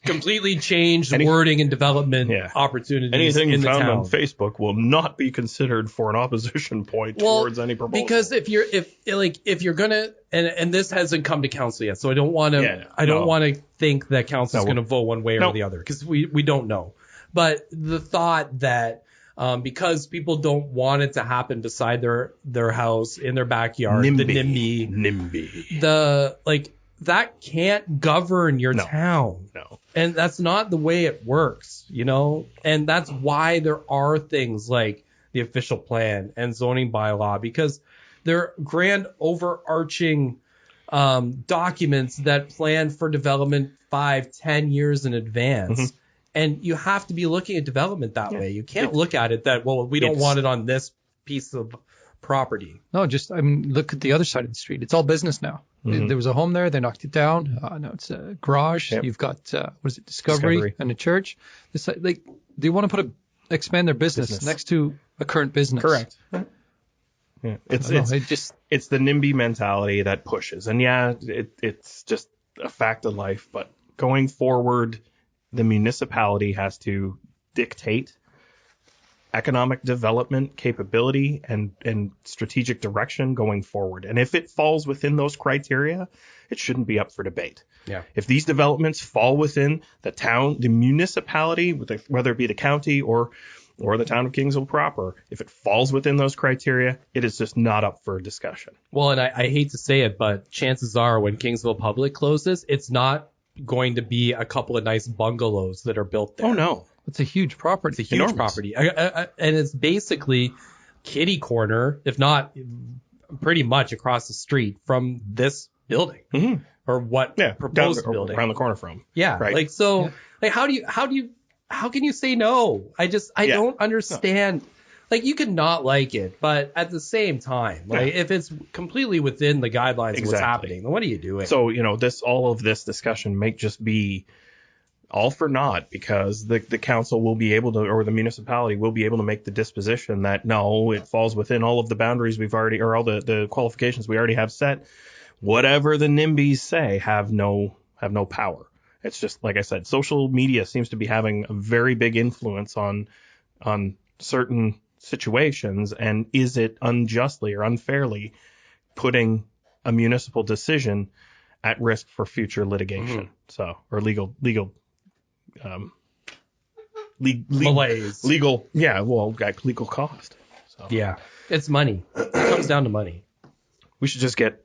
completely change the wording and development opportunities. Anything in the found town on Facebook will not be considered for an opposition point towards any proposal. Because if you're gonna and this hasn't come to council yet, so I don't want to think that council is going to vote one way or the other, because we don't know. But the thought that because people don't want it to happen beside their house, in their backyard, the NIMBY, that can't govern your town. No. And that's not the way it works, and that's why there are things like the official plan and zoning bylaw, because they're grand overarching documents that plan for development 5-10 years in advance. Mm-hmm. And you have to be looking at development that way. You can't look at it that, we don't want it on this piece of property. No, look at the other side of the street. It's all business now. Mm-hmm. There was a home there. They knocked it down. Now it's a garage. Yep. You've got, Discovery and a church. They want to expand their business next to a current business. Correct. Yeah. It's the NIMBY mentality that pushes. And it's just a fact of life. But going forward, the municipality has to dictate economic development capability and strategic direction going forward. And if it falls within those criteria, it shouldn't be up for debate. Yeah. If these developments fall within the town, the municipality, whether it be the county or the town of Kingsville proper, if it falls within those criteria, it is just not up for discussion. Well, and I hate to say it, but chances are when Kingsville Public closes, it's not going to be a couple of nice bungalows that are built there. Oh, no. It's a huge property. It's a huge property. And it's basically kitty corner, if not pretty much across the street from this building. Mm-hmm. Or what proposed building. Around the corner from. Yeah. Right. How can you say no? I don't understand. No. You could not like it, but at the same time, if it's completely within the guidelines of what's happening, then what are you doing? So, all of this discussion may just be all for naught, because the council will be able to, or the municipality will be able to make the disposition that no, it falls within all of the boundaries we've already, or all the qualifications we already have set. Whatever the NIMBYs say have no power. It's just, like I said, social media seems to be having a very big influence on certain situations, and is it unjustly or unfairly putting a municipal decision at risk for future litigation? Mm-hmm. So, or legal malaise. Legal cost. So. Yeah, it's money. It comes down to money. We should just get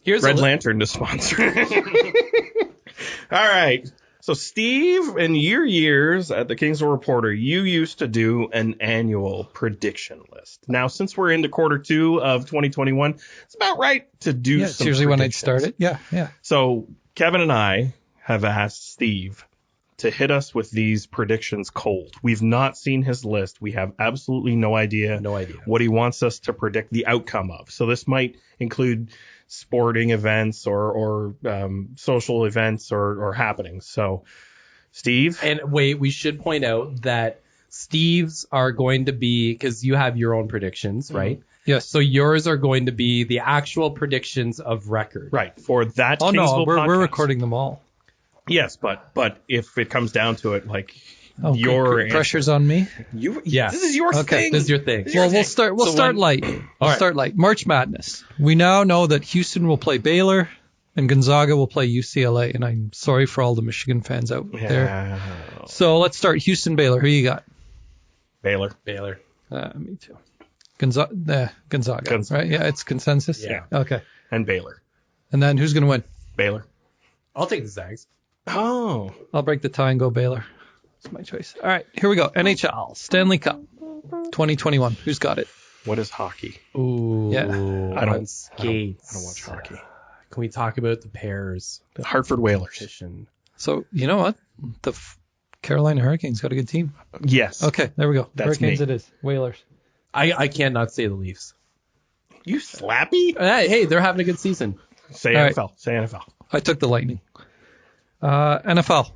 Red Lantern to sponsor. All right. So, Steve, in your years at the Kingsville Reporter, you used to do an annual prediction list. Now, since we're into quarter 2 of 2021, it's about right to do some it's usually when I'd start it. Yeah. So, Kevin and I have asked Steve to hit us with these predictions cold. We've not seen his list. We have absolutely no idea what he wants us to predict the outcome of. So, this might include sporting events or social events or happenings. So, Steve. And wait, we should point out that Steve's are going to be, because you have your own predictions, right? Mm-hmm. Yes. So yours are going to be the actual predictions of record. Right. For that Kingsville podcast. We're recording them all. Yes, but if it comes down to it, your pressure's on me. This is your thing. This is your thing. We'll start light. Start light. March Madness. We now know that Houston will play Baylor and Gonzaga will play UCLA. And I'm sorry for all the Michigan fans out there. So let's start Houston-Baylor. Who you got? Baylor. Me too. Gonzaga. Right? Yeah, it's consensus. Yeah. Okay. And Baylor. And then who's going to win? Baylor. I'll take the Zags. Oh. I'll break the tie and go Baylor. That's my choice. All right, here we go. NHL Stanley Cup 2021. Who's got it? What is hockey? Ooh. Yeah. I don't watch hockey. Can we talk about the pairs? The Hartford Whalers. So, you know what? The Carolina Hurricanes got a good team. Yes. Okay, there we go. That's Hurricanes me. It is. Whalers. I cannot say the Leafs. You slappy? Hey, they're having a good season. Say All NFL. Right. Say NFL. I took the Lightning. NFL.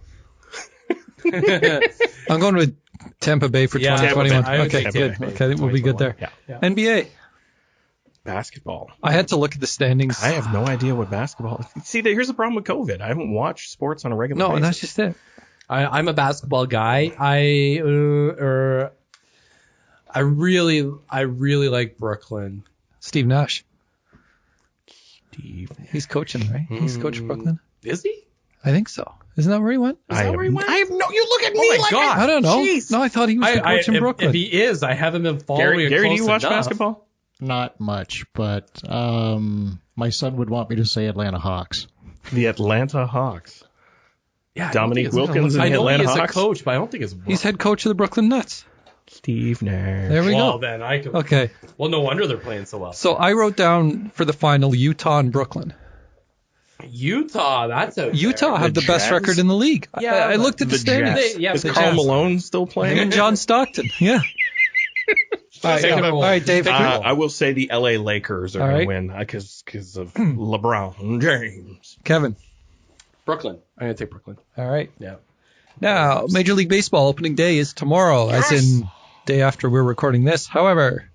I'm going with Tampa Bay for Yeah, 2021. I would Okay, take good. Tampa Bay Okay, I think we'll be good there. Yeah. NBA. Basketball. I had to look at the standings. I have no idea what basketball. See, here's the problem with COVID. I haven't watched sports on a regular No, basis. that's just it. I'm a basketball guy. I really like Brooklyn. Steve Nash. Steve. He's coaching, right? He's coaching Brooklyn. Is he? I think so. Isn't that where he went? I have no. You look at me Oh my like God. I don't know. Jeez. No, I thought he was the coach in Brooklyn. If he is, I haven't been following Gary, it do close you watch enough. basketball? Not much, but my son would want me to say Atlanta Hawks. The Atlanta Hawks. Yeah, Dominique Wilkins and I the know Atlanta he is a Hawks. coach, but I don't think it's. He's head coach of the Brooklyn Nets. Steve Nash. There we Well, go. then I could. Okay. Well, no wonder they're playing so well. So I wrote down for the final Utah and Brooklyn. Utah, that's out Utah have the best Jazz? record in the league. Yeah, I looked at the The standings. Jazz. Yeah, Is the Karl Jazz. Malone still Him playing? and John Stockton. Yeah. All right, Take a roll. all right, Dave. Take a roll. I will say the LA Lakers are All going right. to win because of LeBron James. Kevin. Brooklyn. I'm gonna take Brooklyn. All right. Yeah. Now, Major League Baseball opening day is tomorrow, as in day after we're recording this. However,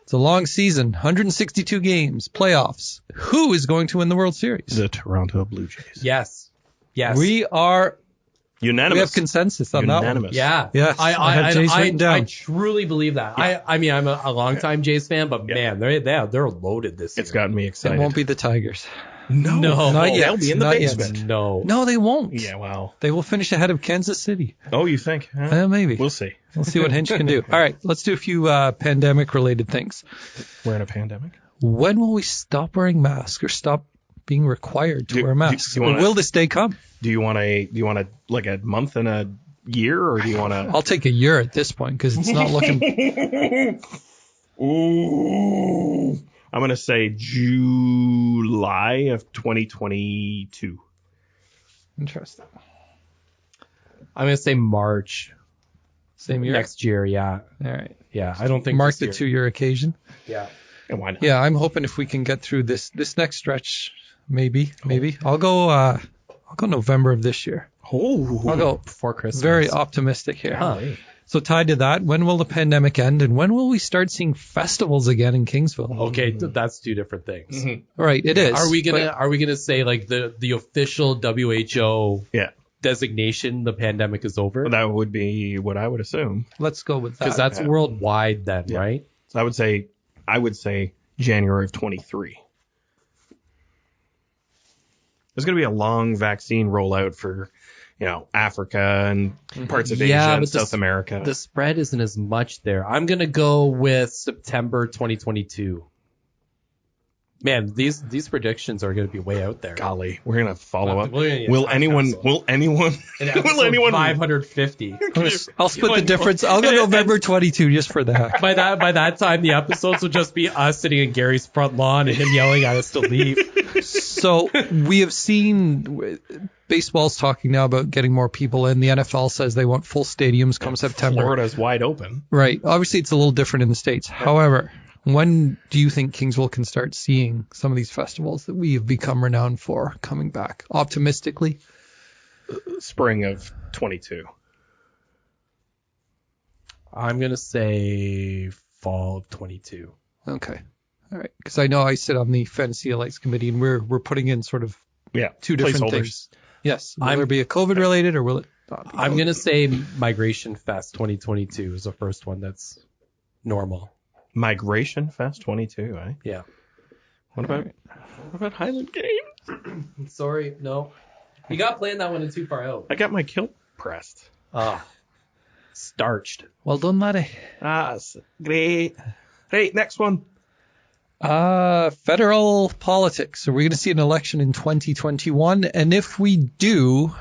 it's a long season, 162 games, playoffs. Who is going to win the World Series? The Toronto Blue Jays. Yes. Yes. We have Unanimous. consensus on that one. Unanimous. Yeah. Yes, I had Jays written down. I truly believe that. I mean, I'm a longtime Jays fan, but man, they're loaded this year. It's gotten me It excited. won't be the Tigers. No. Not yet. They'll be in the Not yet. basement. No. No, they won't. Yeah, wow. They will finish ahead of Kansas City. Oh, you think? Huh? Maybe. We'll see. We'll see what Hinch can do. All right, let's do a few pandemic-related things. We're in a pandemic. When will we stop wearing masks or stop being required to wear masks? do you wanna- Will this day come? Do you want a like a month and a year, or do you want to? I'll take a year at this point because it's not looking. Ooh. I'm going to say July of 2022. Interesting. I'm gonna say March Same year. next year. Yeah. All right. Yeah. I don't think Mark this the year. 2-year occasion. Yeah. And why not? Yeah, I'm hoping if we can get through this next stretch, maybe. I'll go November of this year. Oh. I'll go Before Christmas. very optimistic here. Huh. So tied to that, when will the pandemic end, and when will we start seeing festivals again in Kingsville? Okay, that's two different things. Right, it is. Are we gonna say like the official WHO Yeah. designation the pandemic is over? That would be what I would assume. Let's go with that. Because that's worldwide then, Yeah. right? So I would say January of 23. There's going to be a long vaccine rollout for, Africa and parts of Asia and but South America. The spread isn't as much there. I'm gonna go with September 2022. Man, these predictions are gonna be way out there. Golly, we're going to follow up. We're gonna get Will time anyone? capsule. Will anyone? In Will episode anyone? 550. I'll split the difference. I'll go November 22 just for the heck. By that time, the episodes will just be us sitting in Gary's front lawn and him yelling at us to leave. So we have seen baseball's talking now about getting more people in. The NFL says they want full stadiums come September. Florida's wide open. Right. Obviously, it's a little different in the States. However, when do you think Kingsville can start seeing some of these festivals that we have become renowned for coming back? Optimistically? Spring of 22. I'm gonna say fall of 22. Okay. All right. Because I know I sit on the Fantasy Lights Committee, and we're putting in sort of Yeah. two different placeholders. things. Yes. Will there be a COVID related, or will it not be? I'm gonna say Migration Fest 2022 is the first one that's normal. Migration Fest 22. Eh? Yeah. What about Highland Games? Sorry, no. You got playing that one in too far out. I got my kilt pressed. Starched. Well done, laddie. Great. Hey, next one. Federal politics. Are we going to see an election in 2021? And if we do,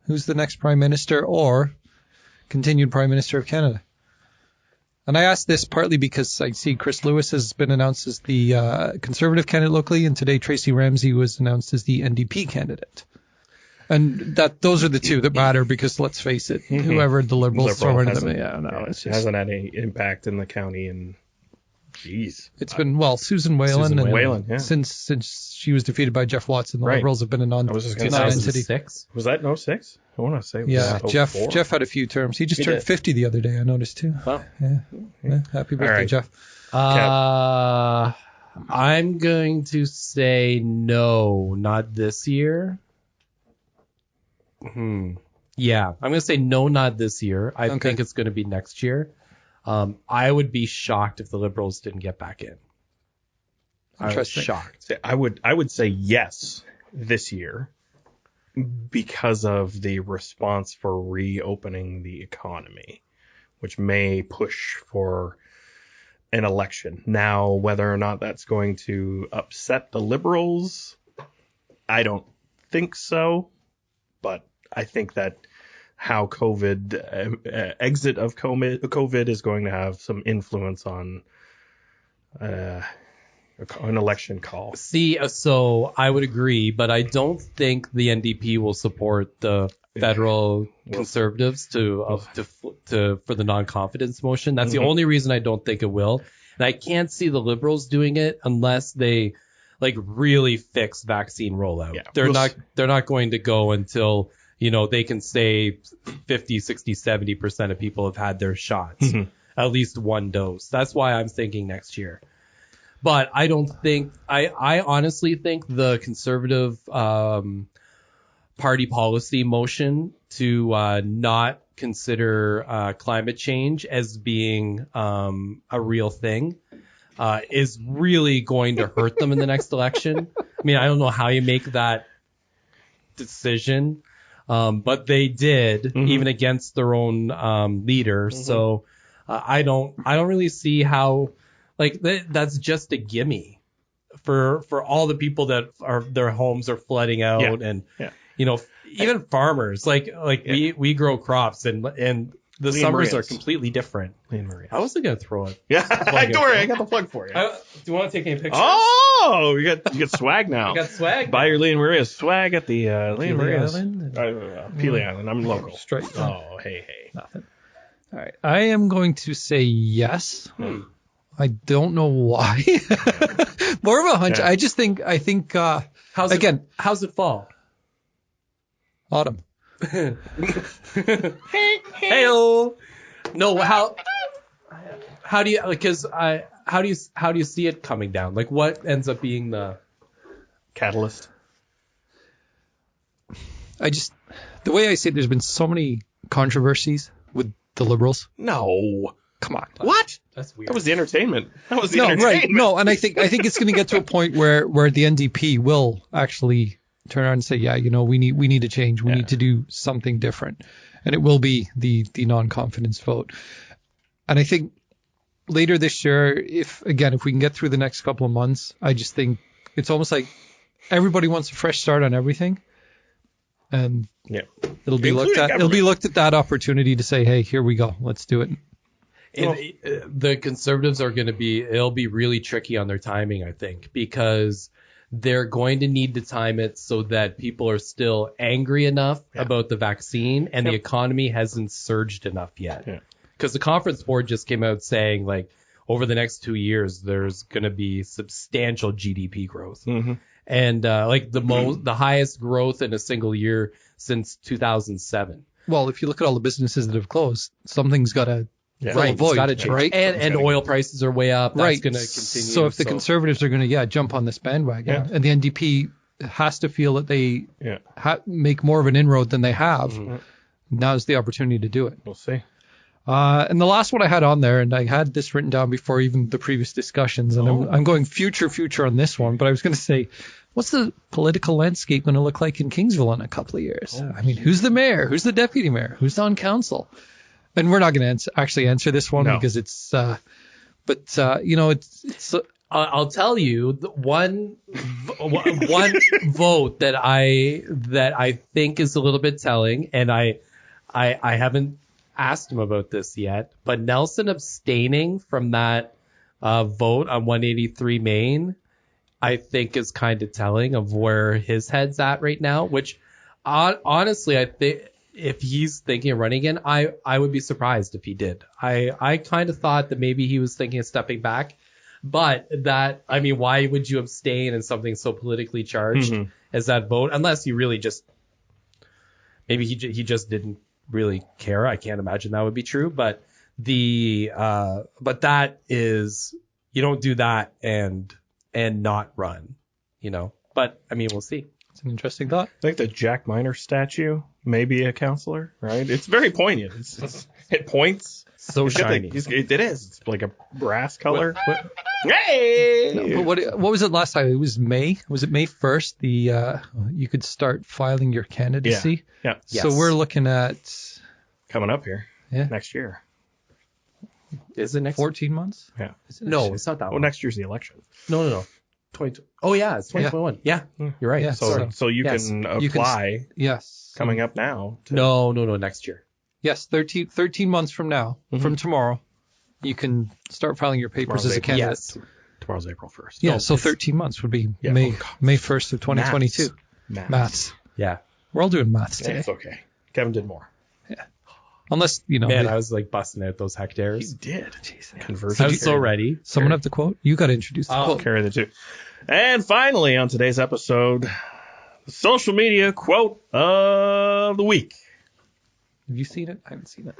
who's the next prime minister or continued prime minister of Canada? And I ask this partly because I see Chris Lewis has been announced as the Conservative candidate locally, and today Tracy Ramsey was announced as the NDP candidate. And those are the two that matter because let's face it, whoever the Liberals throw into them, it's just, hasn't had any impact in the county in Jeez. It's been, Susan Whalen. Susan and Whalen, yeah. Since she was defeated by Jeff Watson, the Right. Liberals have been a I was just gonna say, non-entity. 2006. Was that in 06? I want to say it was Yeah, 04. Jeff had a few terms. He just turned did. 50 the other day, I noticed too. Wow. Yeah. Happy birthday, right. Jeff. I'm going to say no, not this year. Yeah, I'm going to say no, not this year. I Okay. think it's going to be next year. I would be shocked if the Liberals didn't get back in. I was Interesting. shocked. I would say yes this year because of the response for reopening the economy, which may push for an election. Now, whether or not that's going to upset the Liberals, I don't think so. But I think that how exit of COVID is going to have some influence on an election call. See, so I would agree, but I don't think the NDP will support the federal conservatives for the non-confidence motion. That's the only reason I don't think it will. And I can't see the Liberals doing it unless they really fix vaccine rollout. Yeah, They're not going to go until they can say 50, 60, 70% of people have had their shots, at least one dose. That's why I'm thinking next year. But I don't think I honestly think the conservative party policy motion to not consider climate change as being a real thing is really going to hurt them in the next election. I mean, I don't know how you make that decision, but they did, even against their own leader. So I don't really see how that's just a gimme for all the people that their homes are flooding out and even farmers we grow crops and the Lean summers Marias. are completely different. Lean Maria. I wasn't gonna throw it. Yeah, don't worry, I got the plug for you. Do you want to take any pictures? Oh, you got swag now. I got swag. Buy your Lean Maria's swag at the Lean Maria's. Island? Peely Island. I'm local. Straight. Oh, hey. Nothing. All right. I am going to say yes. I don't know why. More of a hunch. Yeah. I think How's it fall? autumn. Hey-o. No, how do you, because how do you see it coming down? Like, what ends up being the Catalyst. The way I see it, there's been so many controversies with the Liberals. No. Come on. What? That's weird. That was the entertainment. No, right. No, and I think it's going to get to a point where the NDP will actually turn around and say, yeah, we need to change. We need to do something different. And it will be the non-confidence vote. And I think later this year, if we can get through the next couple of months, I just think it's almost like everybody wants a fresh start on everything. And it'll be looked at. It'll be looked at that opportunity to say, hey, here we go. Let's do it. The Conservatives are going to be, it'll be really tricky on their timing, I think, because they're going to need to time it so that people are still angry enough about the vaccine and the economy hasn't surged enough yet. Because the conference board just came out saying, over the next 2 years, there's going to be substantial GDP growth. And the highest growth in a single year since 2007. Well, if you look at all the businesses that have closed, something's got to avoid, got to change. right? And oil prices are way up. That's right. going to continue. So if the Conservatives are going to jump on this bandwagon, and the NDP has to feel that they make more of an inroad than they have, now's the opportunity to do it. We'll see. And the last one I had on there, and I had this written down before even the previous discussions, and I'm going future on this one, but I was going to say, what's the political landscape going to look like in Kingsville in a couple of years? I mean, who's the mayor? Who's the deputy mayor? Who's on council? And we're not going to actually answer this one because it's, it's. I'll tell you one vote that I think is a little bit telling, and I haven't asked him about this yet, but Nelson abstaining from that vote on 183 Main, I think is kind of telling of where his head's at right now, which honestly, I think if he's thinking of running again, I would be surprised if he did. I kind of thought that maybe he was thinking of stepping back. But that, I mean, why would you abstain in something so politically charged as that vote? Unless you really just, maybe he just didn't really care. I can't imagine that would be true. But but that is, you don't do that and not run, you know. But I mean, we'll see. It's an interesting thought. I think the Jack Miner statue may be a counselor, right? It's very poignant. It points. So shiny. It is. It's like a brass color. Hey! No, but what was it last time? It was May. Was it May 1st? You could start filing your candidacy. Yeah. So we're looking at coming up here. Yeah. Next year. Is it next? 14 months? Yeah. No, it's not that Well, one. next year's the election. No. 20. Oh yeah, it's 2021. Yeah, you're right. Yeah, So you can apply. Yes. Coming up now. No, next year. Yes, 13 months from now, from tomorrow, you can start filing your papers Tomorrow's as a April. candidate. Yes. Tomorrow's April 1st. Yeah, so 13 months would be May 1st of 2022. Maths. Yeah. We're all doing maths Yeah, today. it's okay. Kevin did more. Unless, Man, I was like busting out those hectares. He did. Jeez. Conversion. I was so ready. Someone have the quote? You got to introduce the quote. Carry the two. And finally, on today's episode, the social media quote of the week. Have you seen it? I haven't seen it.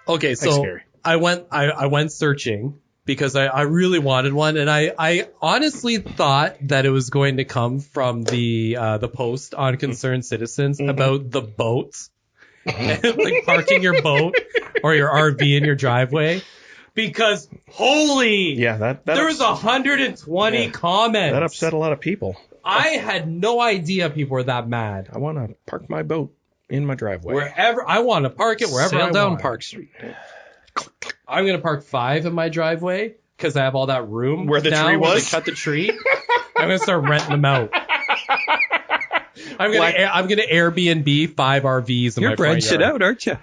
Okay, Thanks, so Gary. I went searching because I really wanted one, and I honestly thought that it was going to come from the post on Concerned Citizens about the boats, like parking your boat or your RV in your driveway, because that there was 120 comments. That upset a lot of people. I had no idea people were that mad. I want to park my boat in my driveway. Wherever I want to park it, wherever Sail I down want. Park Street. I'm gonna park 5 in my driveway because I have all that room Where the now tree where was? they cut the tree. I'm gonna start renting them out. I'm gonna Airbnb 5 RVs in You're my front branching yard. out, aren't you?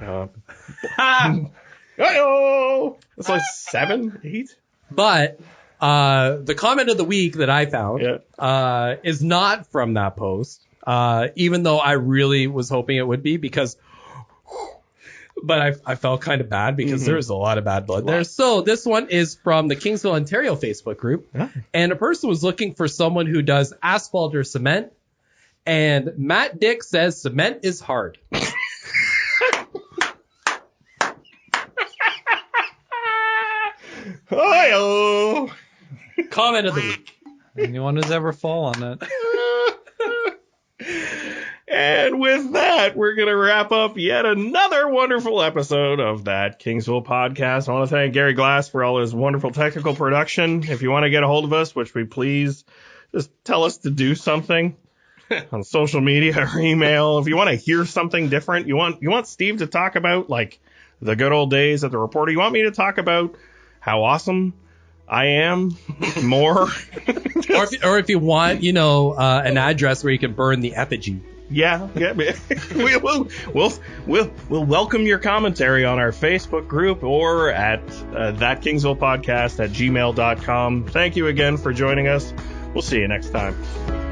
Uh-oh! That's like 7, 8. But the comment of the week that I found is not from that post, even though I really was hoping it would be, because. But I felt kind of bad because there was a lot of bad blood there. So this one is from the Kingsville, Ontario Facebook group. And a person was looking for someone who does asphalt or cement. And Matt Dick says cement is hard. Hi-oh! Comment of the week. Anyone who's ever fallen on it. And with that, we're going to wrap up yet another wonderful episode of That Kingsville Podcast. I want to thank Gary Glass for all his wonderful technical production. If you want to get a hold of us, which we please, just tell us to do something on social media or email. If you want to hear something different, you want Steve to talk about like the good old days at the Reporter. You want me to talk about how awesome I am more. or if you want, an address where you can burn the effigy. Yeah. We'll welcome your commentary on our Facebook group or at That Kingsville Podcast at gmail.com. Thank you again for joining us. We'll see you next time.